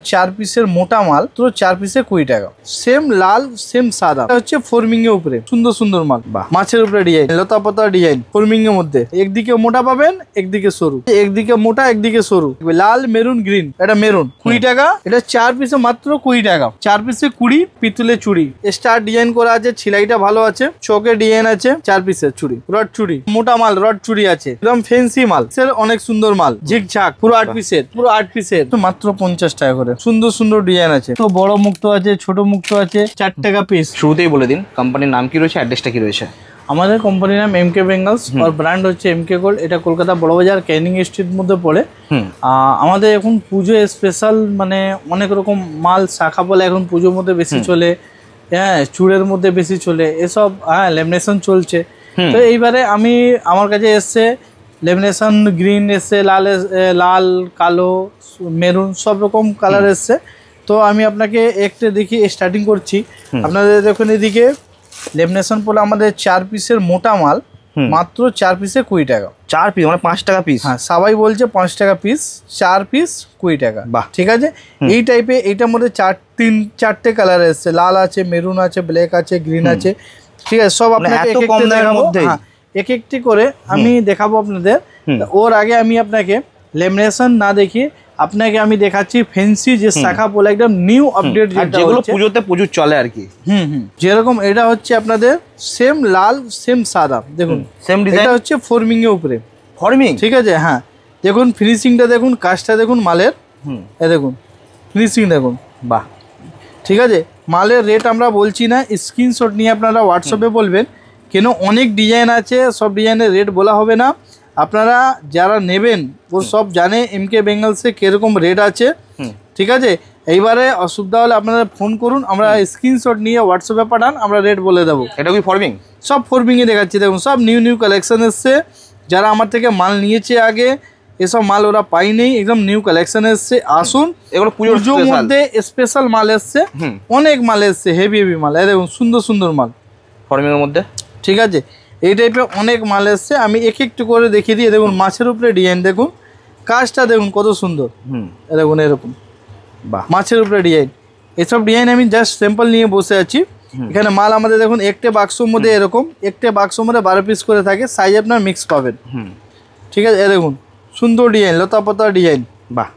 4 পিসের মোটা মাল তো 4 পিসে 20 টাকা। সেম লাল সেম সাদা হচ্ছে ফর্মিং এর উপরে সুন্দর সুন্দর মাল মাছের উপরে ডিজাইন লতা পাতা ডিজাইন ফর্মিং এর মধ্যে একদিকে মোটা পাবেন একদিকে সরু, একদিকে মোটা একদিকে সরু, লাল মেরুন গ্রিন। এটা মেরুন 20 টাকা। এটা 4 পিসে মাত্র 20 টাকা। 4 পিসে 20 পিতলে চুড়ি স্টার ডিজাইন করা আছে, ছিলাইটা ভালো আছে, চোখে ডিজাইন আছে। 4 পিসের চুড়ি রড চুড়ি মোটা মাল রড চুড়ি আছে, একদম ফ্যান্সি মাল অনেক সুন্দর মাল ঝিকঝাক পুরো 8 পিসের পুরো 8 পিসের মাত্র 50 টাকা করে। সুন্দর সুন্দর ডিজাইন আছে, তো বড় মুক্ত আছে ছোট মুক্ত আছে 4 টাকা পিস। শুরুতেই বলে দিন কোম্পানির নাম কি রয়েছে, অ্যাড্রেসটা কি রয়েছে? আমাদের কোম্পানির নাম এমকে বেঙ্গলস আর ব্র্যান্ড হচ্ছে এমকে গোল্ড। এটা কলকাতা বড়বাজার ক্যানিং স্ট্রিট মধ্যে পড়ে। আমাদের এখন পুজো স্পেশাল মানে অনেক রকম মাল শাখা বলে এখন পুজোর মধ্যে বেশি চলে, হ্যাঁ চুড়ের মধ্যে বেশি চলে এসব, হ্যাঁ লেমিনেশন চলছে। তো এইবারে আমার কাছে এসছে লেমিনেশন গ্রিন এসছে, লাল কালো মেরুন সব রকম কালার এসছে। তো আমি আপনাকে একটা দেখি স্টার্টিং করছি। আপনাদের দেখুন এদিকে লেমিনেশন পড়লে আমাদের 4 পিসের মোটা মাল মাত্র 4 পিসে 20 টাকা। 4 পিস মানে 5 টাকা পিস। হ্যাঁ সবাই বলছে 5 টাকা পিস, 4 পিস 20 টাকা। বাহ ঠিক আছে। এই টাইপে এইটার মধ্যে 4টে কালার এসছে, লাল আছে মেরুন আছে ব্ল্যাক আছে গ্রিন আছে। ঠিক আছে সব আপনাকে এক একটি করে আমি দেখাবো আপনাদের। ওর আগে আমি আপনাকে লেমিনেশন না দেখিয়ে আপনাকে আমি দেখাচ্ছি ফ্যান্সি যে শাখা বলে একদম নিউ আপডেট যেগুলো পুজোতে প্রচুর চলে আর কি। যেরকম এটা হচ্ছে আপনাদের সেম লাল সেম সাদা, দেখুন সেম ডিজাইন। এটা হচ্ছে ফর্মিং এর উপরে ফর্মিং, ঠিক আছে। হ্যাঁ দেখুন ফিনিশিংটা দেখুন, কাজটা দেখুন মালের, এ দেখুন ফিনিশিং দেখুন। বাহ ঠিক আছে। মালের রেট আমরা বলছি না, স্ক্রিনশট নিয়ে আপনারা হোয়াটসঅ্যাপে বলবেন, কেন অনেক ডিজাইন আছে সব ডিজাইনের রেট বলা হবে না। আপনারা যারা নেবেন ও সব জানে এমকে বেঙ্গলসে কিরকম রেট আছে, ঠিক আছে। এইবারে অসুবিধা হলে আপনারা ফোন করুন, আমরা স্ক্রিনশট নিয়ে হোয়াটসঅ্যাপে পাঠান, আমরা রেট বলে দেবো। এটা কি ফর্মিং? সব ফর্মিংয়ে দেখাচ্ছি দেখুন, সব নিউ কালেকশন এসছে। যারা আমার থেকে মাল নিয়েছে আগে এসব মাল ওরা পাইনি, একদম নিউ কালেকশন এসছে। আসুন, এগুলো পুজোর মধ্যে স্পেশাল মাল এসছে, অনেক মাল এসছে হেভি মাল। এই দেখুন সুন্দর সুন্দর মাল ফর্মিং এর মধ্যে, ঠিক আছে। এই টাইপের অনেক মাল এসছে, আমি এক একটু করে দেখিয়ে দিয়ে। দেখুন মাছের উপরে ডিজাইন দেখুন, কাজটা দেখুন কত সুন্দর। দেখুন এরকম বা মাছের উপরে ডিজাইন, এসব ডিজাইন আমি জাস্ট স্যাম্পল নিয়ে বসে আছি। এখানে মাল আমাদের দেখুন একটা বাক্সর মধ্যে এরকম একটা বাক্সর মধ্যে 12 পিস করে থাকে, সাইজ আপনার মিক্স পাবেন, ঠিক আছে। এ দেখুন সুন্দর ডিজাইন লতা পাতা ডিজাইন, বাহ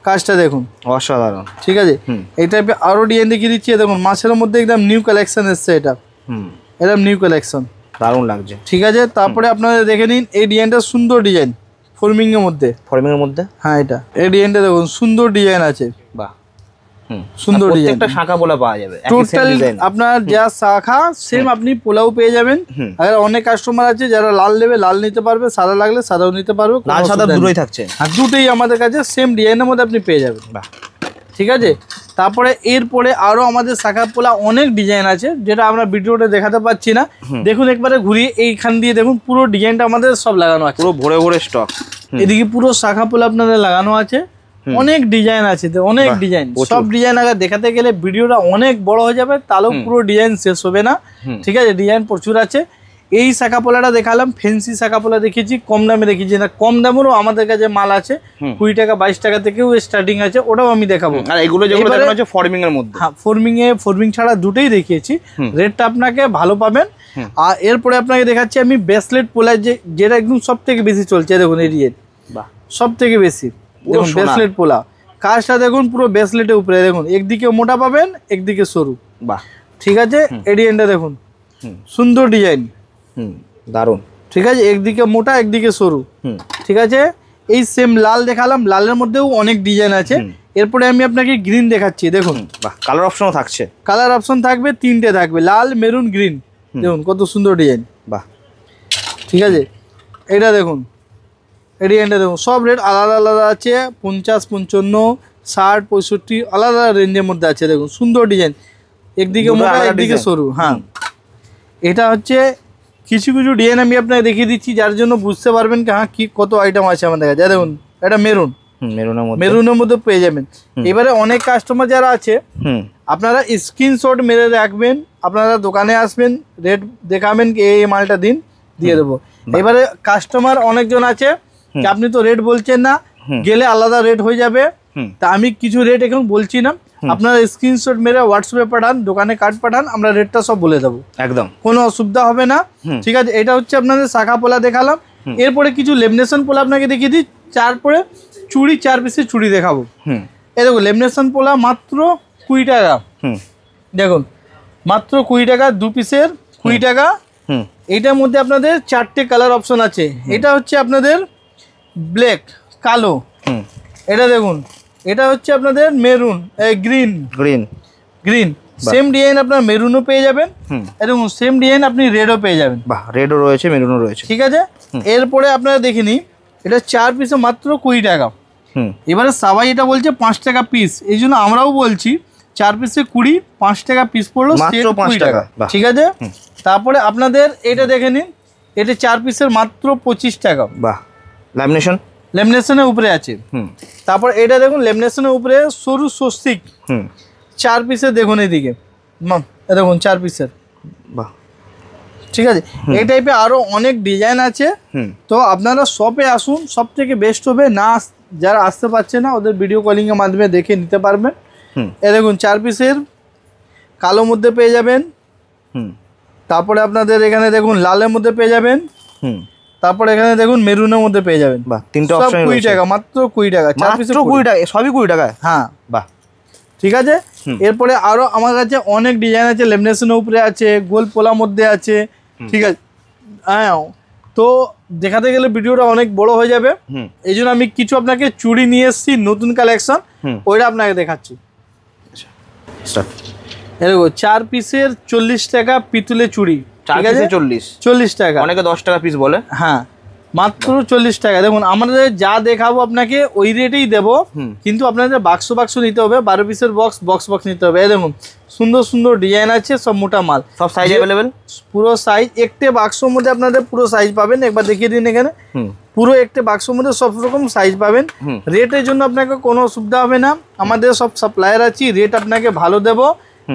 কাজটা দেখুন অসাধারণ, ঠিক আছে। এই টাইপের আরও ডিজাইন দেখিয়ে দিচ্ছি। দেখুন মাছের মধ্যে একদম নিউ কালেকশন এসছে, এটা একদম নিউ কালেকশন, দারুণ লাগছে, ঠিক আছে। তারপরে আপনারা দেখে নিন এই ডিজাইনটা, সুন্দর ডিজাইন ফর্মিং এর মধ্যে। হ্যাঁ এটা এই ডিজাইনটা দেখুন সুন্দর ডিজাইন আছে, বাহ সুন্দর ডিজাইন। একটা শাখা পোলা পাওয়া যাবে, টোটাল আপনার যা শাখা সেম আপনি পোলাও পেয়ে যাবেন। আর অনেক কাস্টমার আছে যারা লাল নেবে লাল নিতে পারবে, সাদা লাগলে সাদাও নিতে পারবে, লাল সাদা দুটোই থাকছে। আর দুটোই আমাদের কাছে সেম ডিজাইনের মধ্যে আপনি পেয়ে যাবেন, বাহ ঠিক আছে। তারপরে এরপরে আরো আমাদের শাখা পোলা অনেক ডিজাইন আছে, যেটা আমরা ভিডিওতে দেখাতে পাচ্ছি না। দেখুন একবারে ঘুরিয়ে এইখান দিয়ে দেখুন, পুরো ডিজাইনটা আমাদের সব লাগানো আছে, পুরো ভরে ভরে স্টক। এদিকে পুরো শাখা পোলা আপনাদের লাগানো আছে, অনেক ডিজাইন আছে, অনেক ডিজাইন। সব ডিজাইন আগে দেখাতে গেলে ভিডিওটা অনেক বড় হয়ে যাবে, তাহলেও পুরো ডিজাইন শেষ হবে না, ঠিক আছে। ডিজাইন প্রচুর আছে। এই শাখা পোলাটা দেখালাম, ফ্যান্সি শাখা পোলা দেখিয়েছি, কম দামে দেখিয়েছি না, কম দামেরও আমাদের কাছে মাল আছে, 20 টাকা 22 টাকা থেকেও স্টার্টিং আছে, ওটাও আমি দেখাবো। আর এগুলো যেগুলো দেখানো হচ্ছে ফর্মিং এর মধ্যে, হ্যাঁ ফর্মিং ছাড়া দুটোই দেখিয়েছি, রেটটা আপনাকে ভালো পাবেন। আর এরপরে আপনাকে দেখাচ্ছি আমি ব্রেসলেট পোলা, যেটা একদম সব থেকে বেশি চলছে। দেখুন এই ডিজাইন সব থেকে বেশি, দেখুন ব্রেসলেট পোলা, কাজটা দেখুন পুরো ব্রেসলেটের উপরে। দেখুন একদিকে মোটা পাবেন একদিকে সরু, বাহ ঠিক আছে। এই ডিজাইনটা দেখুন সুন্দর ডিজাইন, দারুণ, ঠিক আছে। একদিকে মোটা একদিকে সরু, ঠিক আছে। এই সেম লাল দেখালাম, লালের মধ্যেও অনেক ডিজাইন আছে। এরপরে আমি আপনাকে গ্রিন দেখাচ্ছি, দেখুন বাহ কালার অপশনও থাকছে, কালার অপশন থাকবে 3টে থাকবে, লাল মেরুন গ্রিন। দেখুন কত সুন্দর ডিজাইন, বাহ ঠিক আছে। এটা দেখুন এই ডিজাইনটা দেখুন, সব রেট আলাদা আলাদা আছে, 50, 55, 60, 65 আলাদা রেঞ্জের মধ্যে আছে। দেখুন সুন্দর ডিজাইন, একদিকে মোটা একদিকে সরু। হ্যাঁ এটা হচ্ছে কিছু কিছু ডিজাইন আমি আপনাকে দেখিয়ে দিচ্ছি, যার জন্য বুঝতে পারবেন কি হ্যাঁ কি কত আইটেম আছে আমাদের কাছে। দেখুন এটা মেরুনের মধ্যে পেয়ে যাবেন। এবারে অনেক কাস্টমার যারা আছে আপনারা স্ক্রিনশট মেরে রাখবেন, আপনারা দোকানে আসবেন, রেট দেখাবেন এই মালটা দিন, দিয়ে দেবো। এবারে কাস্টমার অনেকজন আছে আপনি তো রেট বলছেন না, গেলে আলাদা রেট হয়ে যাবে, তা আমি কিছু রেট এখন বলছি না, আপনারা স্ক্রিনশট মেরে হোয়াটসঅ্যাপে পাঠান, দোকানে কার্ড পাঠান, আমরা রেটটা সব বলে দেবো, একদম কোনো অসুবিধা হবে না। ঠিক আছে, এটা হচ্ছে আপনাদের শাখা পোলা দেখালাম। এরপরে কিছু লেমিনেশন পোলা আপনাকে দেখিয়ে দিই, তারপরে চুড়ি 4 পিসের চুড়ি দেখাবো। এই দেখো লেমিনেশন পোলা মাত্র 20 টাকা, দেখুন মাত্র 20 টাকা 2 পিসের 20 টাকা। এইটার মধ্যে আপনাদের 4টে কালার অপশন আছে। এটা হচ্ছে আপনাদের ব্ল্যাক, কালো, এটা দেখুন, এটা হচ্ছে আপনাদের maroon, green green green same design আপনার মেরুনও পেয়ে যাবেন, এবং সেম ডিজাইন আপনি রেডও পেয়ে যাবেন। বাহ, রেডও রয়েছে, মেরুনও রয়েছে। ঠিক আছে, এরপরে আপনারা দেখে নিন, এটা 4 পিসে মাত্র 20 টাকা। এবারে সবাই এটা বলছে 5 টাকা পিস, এই জন্য আমরাও বলছি 4 পিসে 20, 5 টাকা পিস পড়লো, মাত্র 5 টাকা। ঠিক আছে, তারপরে আপনাদের এটা দেখে নিন, এটা 4 পিসের মাত্র 25 টাকা। বাহ, ল্যামিনেশন, লেমিনেশনের উপরে আছে। তারপর এটা দেখুন লেমিনেশনের উপরে সরু স্বস্তিক, 4 পিসের দেখুন এইদিকে, দেখুন 4 পিসের। বাহ, ঠিক আছে, এই টাইপের আরো অনেক ডিজাইন আছে। তো আপনারা শপে আসুন, সব থেকে বেস্ট হবে। না যারা আসতে পারছে না, ওদের ভিডিও কলিং এর মাধ্যমে দেখে নিতে পারবেন। এই দেখুন 4 পিসের কালো মধ্যে পেয়ে যাবেন, তারপরে আপনাদের এখানে দেখুন লালের মধ্যে পেয়ে যাবেন, তারপরে এখানে দেখুন মেরুনের মধ্যে পেয়ে যাবেন। বাহ, 3টে অপশন, 20 টাকা, মাত্র 20 টাকা, 4 পিসের 20 টাকা, সবই 20 টাকা। হ্যাঁ, বাহ, ঠিক আছে। এরপরে আরো আমার কাছে অনেক ডিজাইন আছে, লেমিনেশনের উপরে আছে, গোল পোলার মধ্যে আছে। ঠিক আছে, হ্যাঁ, তো দেখাতে গেলে ভিডিওটা অনেক বড় হয়ে যাবে, এই জন্য আমি কিছু আপনাকে চুড়ি নিয়ে এসেছি, নতুন কালেকশন, ওইটা আপনাকে দেখাচ্ছি। এরকম 4 পিসের 40 টাকা পিতলের চুড়ি, 4 পিসে 40 টাকা, অনেকে 10 টাকা পিস বলে। হ্যাঁ, মাত্র 40 টাকা। দেখুন আমাদের যা দেখাবো আপনাকে ওই রেটেই দেবো, কিন্তু আপনাদের বাক্স বাক্স নিতে হবে, 12 পিসের বক্স বক্স বক্স নিতে হবে। এই দেখুন সুন্দর সুন্দর ডিজাইন আছে, সব মোটা মাল, সব সাইজ অ্যাভেলেবেল, পুরো সাইজ। একটা বাক্সর মধ্যে আপনাদের পুরো সাইজ পাবেন, একবার দেখিয়ে দিন এখানে, পুরো একটা বাক্সর মধ্যে সব রকম সাইজ পাবেন। রেটের জন্য আপনাকে কোনো অসুবিধা হবে না, আমাদের সব সাপ্লায়ার আছি, রেট আপনাকে ভালো দেবো,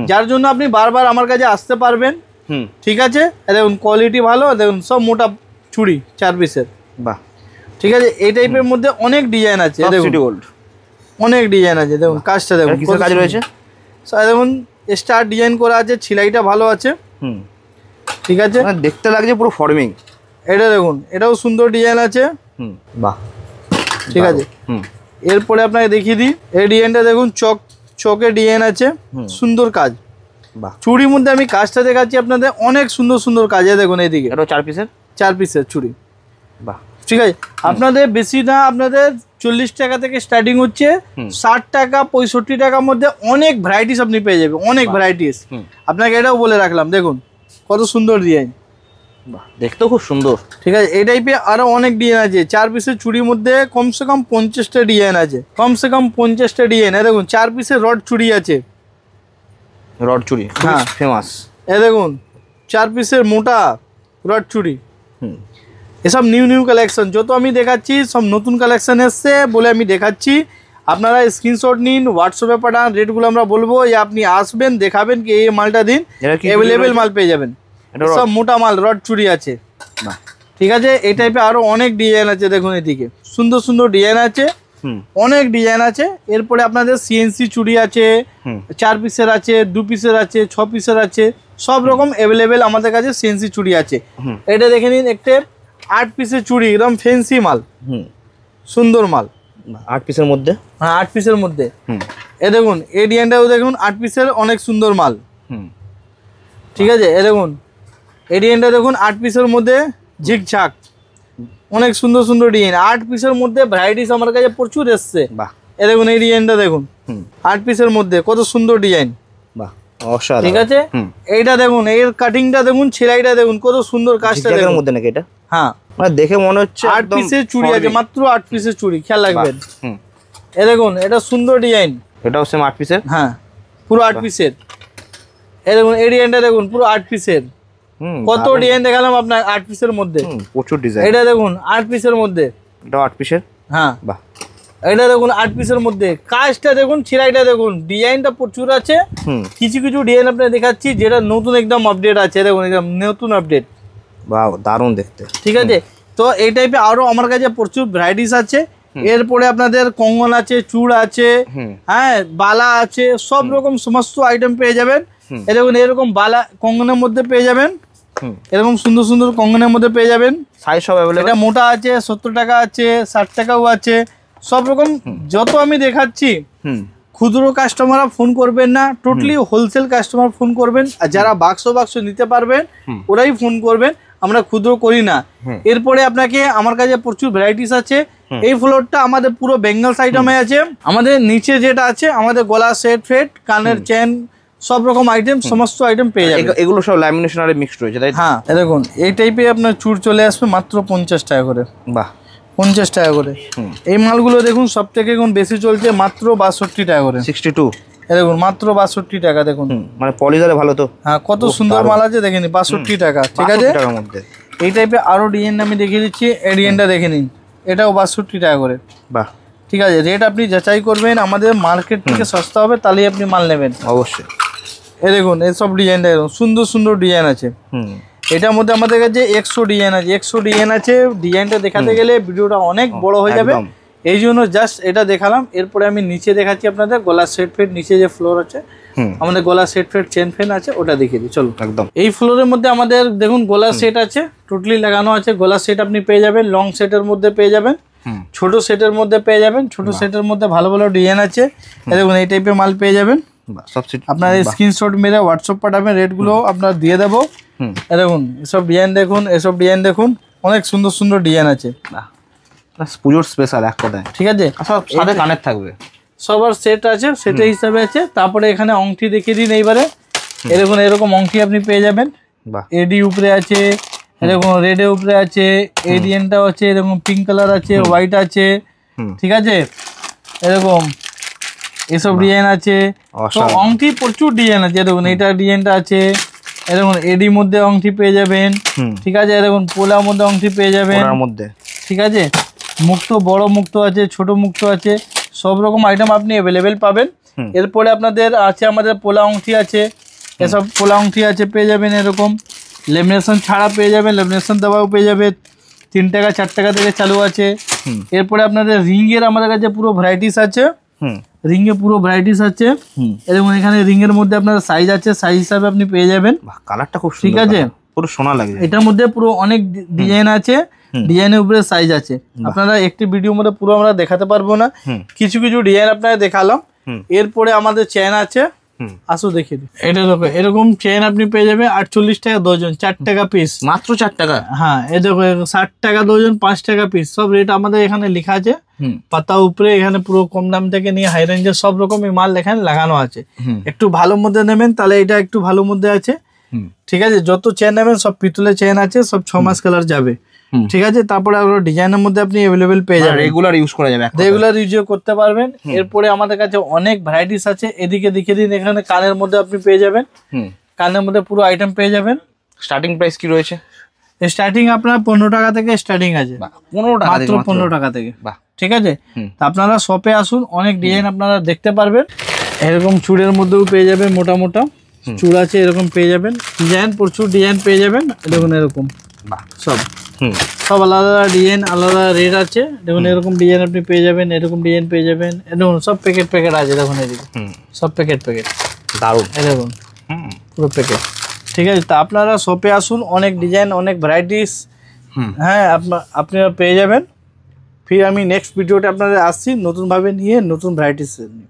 যার জন্য আপনি বারবার আমার কাছে আসতে পারবেন। ঠিক আছে, দেখুন কোয়ালিটি ভালো, দেখুন সব মোটা চুড়ি 4 পিসের। বাহ, ঠিক আছে, এই টাইপের মধ্যে অনেক ডিজাইন আছে, দেখুন অনেক ডিজাইন আছে। দেখুন কাজটা দেখুন, কিসের কাজ রয়েছে, দেখুন স্টার ডিজাইন করা আছে, ছিলাইটা ভালো আছে। ঠিক আছে, দেখতে লাগছে পুরো ফর্মিং। এটা দেখুন, এটাও সুন্দর ডিজাইন আছে। বাহ, ঠিক আছে। এরপরে আপনাকে দেখিয়ে দিই, এই ডিজাইনটা দেখুন, চকের ডিজাইন আছে, সুন্দর কাজ। বাহ, চুড়ির মধ্যে আমি কাজটা দেখাচ্ছি আপনাদের, অনেক সুন্দর সুন্দর কাজ। দেখুন এইদিকে, এটা 4 পিসের চুড়ি। বাহ, ঠিক আছে, আপনাদের বেশি না, আপনাদের 40 টাকা থেকে স্টার্টিং হচ্ছে, 60 টাকা 65 টাকার মধ্যে অনেক ভ্যারাইটিস আপনি পেয়ে যাবেন, অনেক ভ্যারাইটিস। আপনাকে এটাও বলে রাখলাম, দেখুন কত সুন্দর ডিজাইন, দেখতেও খুব সুন্দর। ঠিক আছে, এই টাইপের আরো অনেক ডিজাইন আছে। 4 পিসের চুড়ির মধ্যে কমসে কম 50টা ডিজাইন আছে, কমসে কম 50টা ডিজাইন। দেখুন 4 পিসের রড চুড়ি আছে, রড চুড়ি, হ্যাঁ ফেমাস। দেখুন 4 পিসের মোটা রড চুড়ি, এসব নিউ নিউ কালেকশন, যত আমি দেখাচ্ছি সব নতুন কালেকশন এসছে বলে আমি দেখাচ্ছি। আপনারা স্ক্রিনশট নিন, হোয়াটসঅ্যাপে পাঠান, রেটগুলো আমরা বলবো, আপনি আসবেন দেখাবেন কি এই মালটা দিন, অ্যাভেলেবেল মাল পেয়ে যাবেন। সব মোটা মাল রড চুড়ি আছে। ঠিক আছে, এই টাইপের আরো অনেক ডিজাইন আছে, দেখুন এদিকে সুন্দর সুন্দর ডিজাইন আছে, অনেক ডিজাইন আছে। এরপরে আপনাদের সিএনসি চুড়ি আছে, 4 পিসের আছে, 2 পিসের আছে, 6 পিসের আছে, সব রকম অ্যাভেলেবেল আমাদের কাছে সিএনসি চুড়ি আছে। এটা দেখে নিন, একটা 8 পিসের চুড়ি, একদম ফ্যান্সি মাল, সুন্দর মাল, 8 পিসের মধ্যে। হ্যাঁ, 8 পিসের মধ্যে। এ দেখুন এই ডিজাইনটাও দেখুন, 8 পিসের অনেক সুন্দর মাল। ঠিক আছে, এ দেখুন এই ডিজাইনটা দেখুন, 8 পিসের মধ্যে ঝিকঝাক, অনেক সুন্দর সুন্দর ডিজাইন। 8 পিসের মধ্যে ভ্যারাইটিস আমার কাছে প্রচুর এসছে। বাহ, এ দেখুন এই ডিজাইনটা দেখুন, 8 পিসের মধ্যে কত সুন্দর ডিজাইন। বাহ, অসাধারণ। ঠিক আছে, এইটা দেখুন, এর কাটিংটা দেখুন, সেলাইটা দেখুন, কত সুন্দর কাজটা দেখুন মধ্যে নাকি এটা। হ্যাঁ, মানে দেখে মনে হচ্ছে 8 পিসের চুড়ি আছে, মাত্র 8 পিসের চুড়ি, খেয়াল রাখবেন। এ দেখুন, এটা সুন্দর ডিজাইন, এটাও সেম 8 পিসের। হ্যাঁ, পুরো 8 পিসের। এই দেখুন এই ডিজাইনটা দেখুন, পুরো 8 পিসের। কত ডিজাইন দেখালাম আপনার 8 পিসের মধ্যে, প্রচুর ডিজাইন। এটা দেখুন 8 পিসের মধ্যে, এটাও 8 পিসের। হ্যাঁ, বাহ, এটা দেখুন 8 পিসের মধ্যে, কাজটা দেখুন, ছিলাইটা দেখুন, ডিজাইনটা প্রচুর আছে। কিছু কিছু ডিজাইন আপনাকে দেখাচ্ছি যেটা নতুন একদম আপডেট আছে, দেখুন একদম নতুন আপডেট। বাহ, দারুণ দেখতে। ঠিক আছে, তো এই টাইপের আরো আমার কাছে প্রচুর ভ্যারাইটিস আছে, এরপরে আপনাদের কঙ্গন আছে, চূড় আছে, হ্যাঁ বালা আছে, সব রকম সমস্ত আইটেম পেয়ে যাবেন। এরকম এরকম বালা কঙ্গনের মধ্যে পেয়ে যাবেন, এরকম সুন্দর সুন্দর কঙ্গনের মধ্যে পেয়ে যাবেন। সাইজ সব অ্যাভেলেবল। এটা মোটা আছে, 70 টাকা আছে, 60 টাকাও আছে, সব রকম। যত আমি দেখাচ্ছি খুচরো কাস্টমাররা ফোন করবেন না, টোটালি হোলসেল কাস্টমার ফোন করবেন। আর যারা বাক্স বাক্স নিতে পারবেন ওরাই ফোন করবেন, আমরা ক্ষুদ্র করি না। এরপরে আপনাকে আমার কাছে প্রচুর ভ্যারাইটিস আছে। এই ফ্লোরটা আমাদের পুরো বেঙ্গল আইটেমে আছে। আমাদের নিচে যেটা আছে আমাদের গলা সেট ফেট, কানের চেন, সব রকম আইটেম, সমস্ত আইটেম পেয়ে যাবেন। এগুলো সব ল্যামিনেশন আর মিক্সড রয়েছে, তাই? হ্যাঁ, দেখুন এই টাইপের আপনার চুর চলে আসবে মাত্র 50 টাকা করে। বাহ, 50 টাকা করে। এই মালগুলো দেখুন সব থেকে এখন বেশি চলছে, মাত্র 62 টাকা করে। 62 দেখুন মাত্র 62 টাকা। দেখুন মানে পলিজারে ভালো তো। হ্যাঁ, কত সুন্দর মাল আছে দেখে নিন, 62 টাকা। ঠিক আছে, টাকার মধ্যে এই টাইপের আরো ডিজাইন আমি দেখিয়ে দিচ্ছি। এই ডিজাইনটা দেখে নিন, এটাও 62 টাকা করে। বাহ, ঠিক আছে, রেট আপনি যাচাই করবেন, আমাদের মার্কেট থেকে সস্তা হবে, তাহলেই আপনি মাল নেবেন অবশ্যই। এই দেখুন এইসব ডিজাইনটা দেখুন, সুন্দর সুন্দর ডিজাইন আছে। এটার মধ্যে আমাদের কাছে 100 ডিজাইন আছে, 100 ডিজাইন আছে। ডিজাইনটা দেখাতে গেলে ভিডিওটা অনেক বড় হয়ে যাবে, এই জন্য জাস্ট এটা দেখালাম। এরপরে আমি নিচে দেখাচ্ছি আপনাদের গলার সেট ফেট, নিচে যে ফ্লোর আছে আমাদের গলার সেট ফেট, চেন ফেন আছে, ওটা দেখিয়ে দিই চলো। একদম এই ফ্লোরের মধ্যে আমাদের দেখুন গলার সেট আছে, টোটালি লাগানো আছে। গলার সেট আপনি পেয়ে যাবেন, লং সেটের মধ্যে পেয়ে যাবেন, ছোট সেটের মধ্যে পেয়ে যাবেন। ছোট সেটের মধ্যে ভালো ভালো ডিজাইন আছে। দেখুন এই টাইপের মাল পেয়ে যাবেন। আপনার স্ক্রিনশট মেরে হোয়াটসঅ্যাপ পাঠাবেন, রেটগুলো আপনার দিয়ে দেবো। দেখুন এসব ডিজাইন দেখুন, এসব ডিজাইন দেখুন, অনেক সুন্দর সুন্দর ডিজাইন আছে। পুজোর স্পেশাল এক কথায়। ঠিক আছে, সাথে কানের থাকবে, সবার সেট আছে, সেটের হিসাবে আছে। তারপরে এখানে অংটি দেখিয়ে দিন এইবারে। এরকম এরকম অংটি আপনি পেয়ে যাবেন। এডি উপরে আছে, এরকম রেডের উপরে আছে, এই ডিজাইনটাও আছে, এরকম পিঙ্ক কালার আছে, হোয়াইট আছে। ঠিক আছে, এরকম এসব ডিজাইন আছে। তো অংটি প্রচুর ডিজাইন আছে। দেখুন এইটা ডিজাইনটা আছে, এরকম এডির মধ্যে অংটি পেয়ে যাবেন। ঠিক আছে, এরকম পোলার মধ্যে অংটি পেয়ে যাবেন। ঠিক আছে, মুক্ত, বড় মুক্ত আছে, ছোট মুক্ত আছে, সব রকম আইটেম আপনি অ্যাভেলেবেল পাবেন। এরপরে আপনাদের আছে আমাদের পোলা অংটি আছে, এসব পোলা অংটি আছে পেয়ে যাবেন। এরকম লেমিনেশন ছাড়া পেয়ে যাবেন, লেমিনেশন দেওয়াও পেয়ে যাবে। 3 টাকা 4 টাকা থেকে চালু আছে। এরপরে আপনাদের রিংয়ের আমাদের কাছে পুরো ভ্যারাইটিস আছে, রিংয়ে পুরো ভ্যারাইটিস আছে। এরকম এখানে রিংয়ের মধ্যে আপনার সাইজ আছে, সাইজ হিসাবে আপনি পেয়ে যাবেন। কালারটা খুব সুন্দর, ঠিক আছে, পুরো সোনা লাগে। এটার মধ্যে পুরো অনেক ডিজাইন আছে, ডিজাইনের উপরে সাইজ আছে। আপনারা একটি ভিডিওর মধ্যে পুরো আমরা দেখাতে পারবো না, কিছু কিছু ডিজাইন আপনারা দেখালাম। এরপরে আমাদের চেন আছে, আসো দেখে দিই। এটা দেখো, এরকম চেন আপনি পেয়ে যাবেন 48 টাকা ডজন, 4 টাকা পিস, মাত্র 4 টাকা। হ্যাঁ, এই দেখো 60 টাকা ডজন, 5 টাকা পিস, সব রেট আমাদের এখানে লেখা আছে পাতা উপরে। এখানে পুরো কম দাম থেকে নিয়ে হাই রেঞ্জের সব রকমের মাল এখানে লাগানো আছে। একটু ভালো মধ্যে নেবেন তাহলে এটা একটু ভালো মধ্যে আছে। ঠিক আছে, যত চেন নেবেন সব পিতলের চেন আছে, সব 6 মাস কালার যাবে। ঠিক আছে, তারপরে ডিজাইনের মধ্যে আপনি অ্যাভেলেবেল পেয়ে যাবেন, রেগুলার ইউজ করা যাবে, রেগুলার ইউজও করতে পারবেন। এরপরে আমাদের কাছে অনেক ভ্যারাইটিস আছে। এদিকে দেখে দিন, এখানে কানের মধ্যে আপনি পেয়ে যাবেন, কানের মধ্যে পুরো আইটেম পেয়ে যাবেন। স্টার্টিং প্রাইস কি রয়েছে? স্টার্টিং আপনার 15 টাকা থেকে স্টার্টিং আছে, 15 টাকা, মাত্র 15 টাকা থেকে। ঠিক আছে, আপনারা শপে আসুন, অনেক ডিজাইন আপনারা দেখতে পারবেন। এরকম চুড়ের মধ্যেও পেয়ে যাবেন, মোটা মোটা চুড় আছে, এরকম পেয়ে যাবেন। ডিজাইন প্রচুর ডিজাইন পেয়ে যাবেন। দেখুন এরকম সব সব আলাদা আলাদা ডিজাইন, আলাদা রেট আছে। দেখুন এরকম ডিজাইন আপনি পেয়ে যাবেন, এরকম ডিজাইন পেয়ে যাবেন। দেখুন সব প্যাকেট প্যাকেট আছে, দেখুন এদিকে সব প্যাকেট প্যাকেট, দারুণ। দেখুন পুরো প্যাকেট। ঠিক আছে, তা আপনারা শপে আসুন, অনেক ডিজাইন, অনেক ভ্যারাইটিস, হ্যাঁ আপনারা পেয়ে যাবেন। ফির আমি নেক্সট ভিডিওতে আপনাদের আসছি নতুনভাবে নিয়ে, নতুন ভ্যারাইটিস নিয়ে।